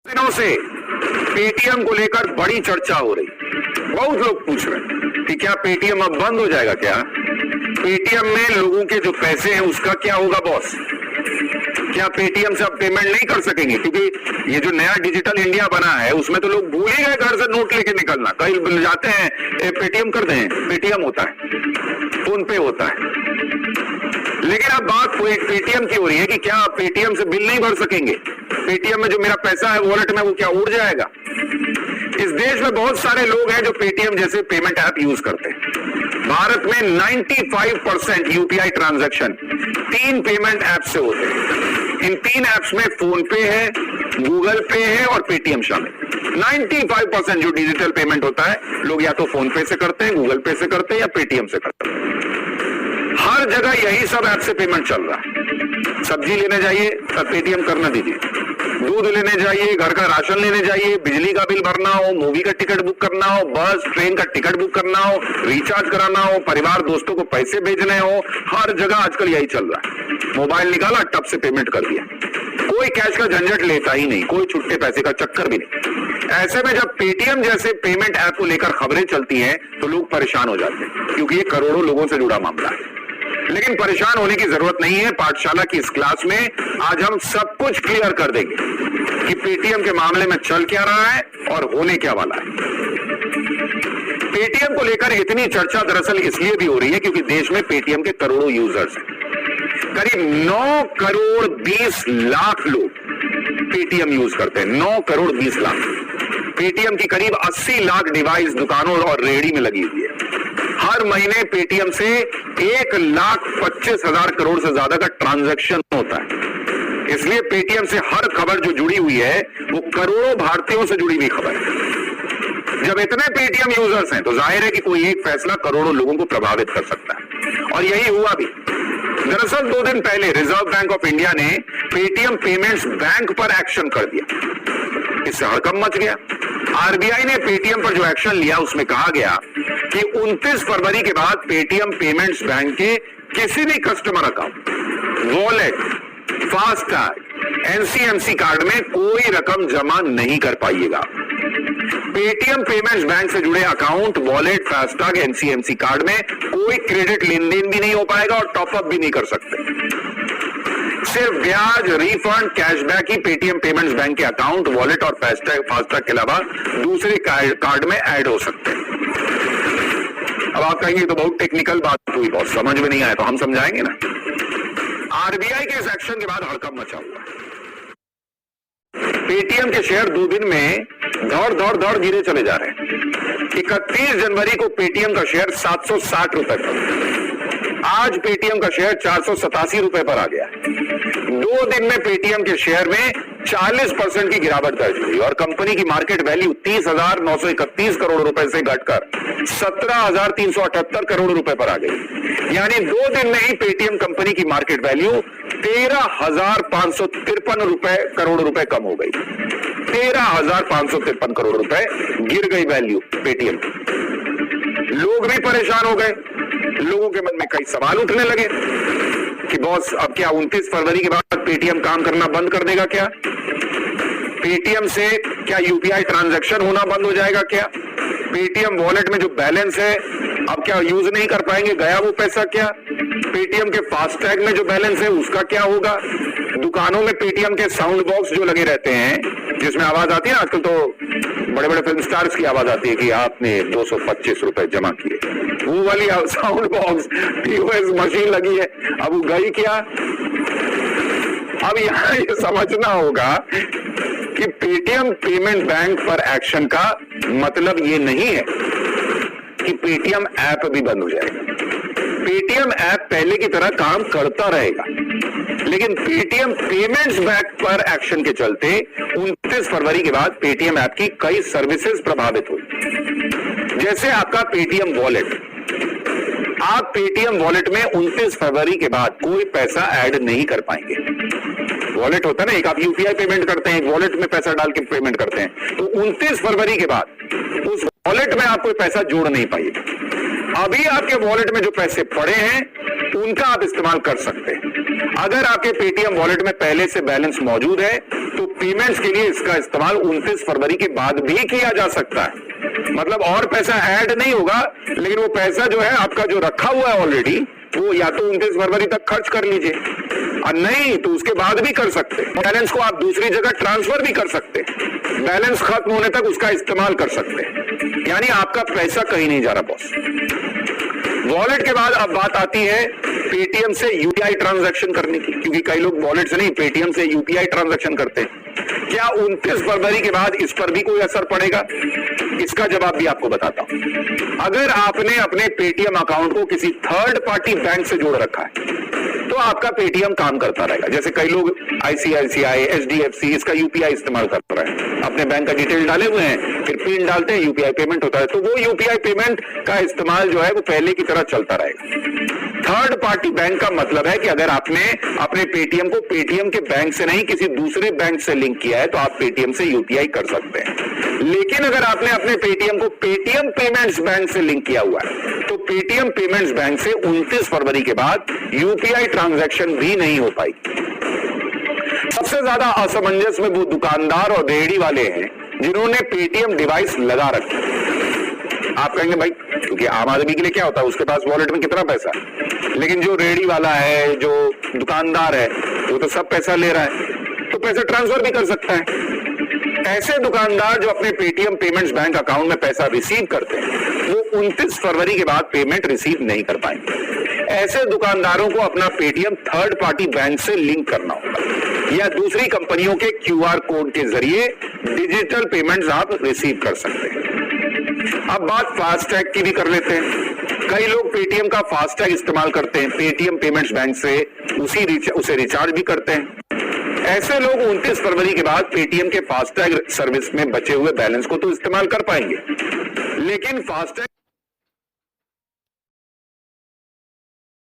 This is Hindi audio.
दिनों से पेटीएम को लेकर बड़ी चर्चा हो रही। बहुत लोग पूछ रहे हैं कि क्या पेटीएम अब बंद हो जाएगा। क्या पेटीएम में लोगों के जो पैसे हैं उसका क्या होगा बॉस? क्या पेटीएम से अब पेमेंट नहीं कर सकेंगे? क्योंकि ये जो नया डिजिटल इंडिया बना है उसमें तो लोग भूल ही गए घर से नोट लेके निकलना। कहीं जाते हैं पेटीएम कर दें, पेटीएम होता है, फोन पे होता है। लेकिन अब बात पेटीएम की हो रही है कि क्या पेटीएम से बिल नहीं भर सकेंगे? पेटीएम में जो मेरा पैसा है वॉलेट में वो क्या उड़ जाएगा? इस देश में बहुत सारे लोग हैं जो पेटीएम जैसे पेमेंट ऐप यूज करते हैं। भारत में 95% यूपीआई ट्रांजैक्शन 3 पेमेंट ऐप से होते हैं। इन 3 ऐप्स में फोन पे है, गूगल पे है और पेटीएम शामिल। 95% जो डिजिटल पेमेंट होता है लोग या तो फोन पे से करते हैं, गूगल पे से करते हैं या पेटीएम से करते हैं। हर जगह यही सब ऐप से पेमेंट चल रहा है। सब्जी लेने जाइए तब पेटीएम करना दीजिए, दूध लेने जाइए, घर का राशन लेने जाइए, बिजली का बिल भरना हो, मूवी का टिकट बुक करना हो, बस ट्रेन का टिकट बुक करना हो, रिचार्ज कराना हो, परिवार दोस्तों को पैसे भेजने हो, हर जगह आजकल यही चल रहा है। मोबाइल निकाला, टप से पेमेंट कर दिया। कोई कैश का झंझट लेता ही नहीं, कोई छुट्टे पैसे का चक्कर भी नहीं। ऐसे में जब पेटीएम जैसे पेमेंट ऐप को लेकर खबरें चलती हैं तो लोग परेशान हो जाते हैं, क्योंकि ये करोड़ों लोगों से जुड़ा मामला है। लेकिन परेशान होने की जरूरत नहीं है। पाठशाला की इस क्लास में आज हम सब कुछ क्लियर कर देंगे कि पेटीएम के मामले में चल क्या रहा है और होने क्या वाला है। पेटीएम को लेकर इतनी चर्चा दरअसल इसलिए भी हो रही है क्योंकि देश में पेटीएम के करोड़ों यूजर्स हैं। करीब 9 करोड़ 20 लाख लोग पेटीएम यूज करते हैं। 9 करोड़ 20 लाख। पेटीएम की करीब 80 लाख डिवाइस दुकानों और रेहड़ी में लगी हुई है। हर महीने पेटीएम से 1,25,000 करोड़ से ज्यादा का ट्रांजैक्शन होता है। इसलिए पेटीएम से हर खबर जो जुड़ी हुई है वो करोड़ों भारतीयों से जुड़ी हुई खबर है। जब इतने पेटीएम यूजर्स हैं तो जाहिर है कि कोई एक फैसला करोड़ों लोगों को प्रभावित कर सकता है, और यही हुआ भी। दरअसल 2 दिन पहले रिजर्व बैंक ऑफ इंडिया ने पेटीएम पेमेंट्स बैंक पर एक्शन कर दिया। इससे हड़कंप मच गया। आरबीआई ने पेटीएम पर जो एक्शन लिया उसमें कहा गया कि 29 फरवरी के बाद पेटीएम पेमेंट्स बैंक के किसी भी customer account, wallet, FASTag, NCMC card में कोई रकम जमा नहीं कर पाइएगा। पेटीएम पेमेंट्स बैंक से जुड़े account, wallet, FASTag, NCMC card में कोई क्रेडिट लेन देन भी नहीं हो पाएगा और टॉपअप भी नहीं कर सकते। सिर्फ ब्याज, रिफंड, कैशबैक ही पेटीएम पेमेंट्स बैंक के अकाउंट, वॉलेट और फास्टैग के अलावा दूसरे कार्ड में ऐड हो सकते हैं। अब आप कहेंगे तो बहुत टेक्निकल बात हुई, बहुत समझ में नहीं आया, तो हम समझाएंगे ना। आरबीआई के इस एक्शन के बाद हड़कंप मचा हुआ। पेटीएम के शेयर 2 दिन में दौड़ गिरे चले जा रहे हैं। 31 जनवरी को पेटीएम का शेयर 760 रुपए पर, आज पेटीएम का शेयर 487 रुपए पर आ गया। 2 दिन में पेटीएम के शेयर में 40% की गिरावट दर्ज हुई और कंपनी की मार्केट वैल्यू 30,931 करोड़ रुपए से घटकर 17,378 करोड़ रुपए पर आ गई। यानी 2 दिन में ही पेटीएम कंपनी की मार्केट वैल्यू 13,553 करोड़ रुपए कम हो गई। 13,553 करोड़ रुपए गिर गई वैल्यू पेटीएम। लोग भी परेशान हो गए। लोगों के मन में कई सवाल उठने लगे कि बॉस अब क्या 29 फरवरी के बाद पेटीएम काम करना बंद कर देगा? क्या पेटीएम से क्या यूपीआई ट्रांजैक्शन होना बंद हो जाएगा? क्या पेटीएम वॉलेट में जो बैलेंस है अब क्या यूज नहीं कर पाएंगे? गया वो पैसा? क्या पेटीएम के फास्टैग में जो बैलेंस है उसका क्या होगा? दुकानों में पेटीएम के साउंड बॉक्स जो लगे रहते हैं जिसमें आवाज आती है, आजकल तो बड़े बड़े फिल्म स्टार्स की आवाज आती है कि आपने 225 रुपए जमा किए, वो वाली साउंड बॉक्स, पीओएस मशीन लगी है, अब वो गई क्या? अब यहां ये समझना होगा कि पेटीएम पेमेंट बैंक पर एक्शन का मतलब ये नहीं है कि पेटीएम ऐप भी बंद हो जाएगा। पेटीएम ऐप पहले की तरह काम करता रहेगा, लेकिन पेटीएम पेमेंट्स बैंक पर एक्शन के चलते 29 फरवरी के बाद पेटीएम ऐप की कई सर्विसेज प्रभावित हुई। जैसे आपका पेटीएम वॉलेट, आप पेटीएम वॉलेट में 29 फरवरी के बाद कोई पैसा ऐड नहीं कर पाएंगे। वॉलेट होता है ना, एक आप यूपीआई पेमेंट करते हैं, एक वॉलेट में पैसा डाल के पेमेंट करते हैं, तो 29 फरवरी के बाद उस वॉलेट में आप कोई पैसा जोड़ नहीं पाइएगा। अभी आपके वॉलेट में जो पैसे पड़े हैं उनका आप इस्तेमाल कर सकते हैं। अगर आपके पेटीएम वॉलेट में पहले से बैलेंस मौजूद है तो पेमेंट्स के लिए इसका इस्तेमाल 29 फरवरी के बाद भी किया जा सकता है। मतलब और पैसा ऐड नहीं होगा, लेकिन वो पैसा जो है आपका जो रखा हुआ है ऑलरेडी, वो या तो 29 फरवरी तक खर्च कर लीजिए और नहीं तो उसके बाद भी कर सकते हैं। बैलेंस को आप दूसरी जगह ट्रांसफर भी कर सकते हैं, बैलेंस खत्म होने तक उसका इस्तेमाल कर सकते हैं, यानी आपका पैसा कहीं नहीं जा रहा बॉस। वॉलेट के बाद अब बात आती है पेटीएम से यूपीआई ट्रांजैक्शन करने की, क्योंकि कई लोग वॉलेट से नहीं पेटीएम से यूपीआई ट्रांजैक्शन करते हैं। क्या 29 फरवरी के बाद इस पर भी कोई असर पड़ेगा? इसका जवाब भी आपको बताता हूं। अगर आपने अपने पेटीएम अकाउंट को किसी थर्ड पार्टी बैंक से जोड़ रखा है तो आपका पेटीएम काम करता रहेगा। जैसे कई लोग आईसीआईसीआई, एचडीएफसी इसका यूपीआई इस्तेमाल कर रहे हैं, अपने बैंक का डिटेल डाले हुए हैं, फिर पिन डालते हैं, यूपीआई पेमेंट होता है, तो वो यूपीआई पेमेंट का इस्तेमाल जो है वो पहले की तरह चलता रहेगा। थर्ड पार्टी बैंक का मतलब है कि अगर आपने अपने पेटीएम को पेटीएम के बैंक से नहीं किसी दूसरे बैंक से लिंक किया है तो आप पेटीएम से यूपीआई कर सकते हैं। लेकिन अगर आपने अपने पेटीएम को पेटीएम पेमेंट्स बैंक से लिंक किया हुआ है तो पेटीएम पेमेंट्स बैंक से 29 फरवरी के बाद यूपीआई ट्रांजैक्शन भी नहीं हो पाई। सबसे ज्यादा असमंजस में वो दुकानदार और रेहड़ी वाले हैं जिन्होंने पेटीएम डिवाइस लगा रखा है। आप कहेंगे भाई क्योंकि आम आदमी के लिए क्या होता है, उसके पास वॉलेट में कितना पैसा है, लेकिन जो रेहड़ी वाला है, जो दुकानदार है, वो तो सब पैसा ले रहा है, तो पैसा ट्रांसफर भी कर सकता है। ऐसे दुकानदार जो अपने पेटीएम पेमेंट्स बैंक अकाउंट में पैसा रिसीव करते हैं वो 29 फरवरी के बाद पेमेंट रिसीव नहीं कर पाएंगे। ऐसे दुकानदारों को अपना पेटीएम थर्ड पार्टी बैंक से लिंक करना होगा या दूसरी कंपनियों के क्यूआर कोड के जरिए डिजिटल पेमेंट्स आप रिसीव कर सकते हैं। अब बात फास्टैग की भी कर लेते हैं। कई लोग पेटीएम का फास्टैग इस्तेमाल करते हैं, पेटीएम पेमेंट्स बैंक से उसे रिचार्ज भी करते हैं। ऐसे लोग 29 फरवरी के बाद पेटीएम के फास्टैग सर्विस में बचे हुए बैलेंस को तो इस्तेमाल कर पाएंगे, लेकिन फास्टैग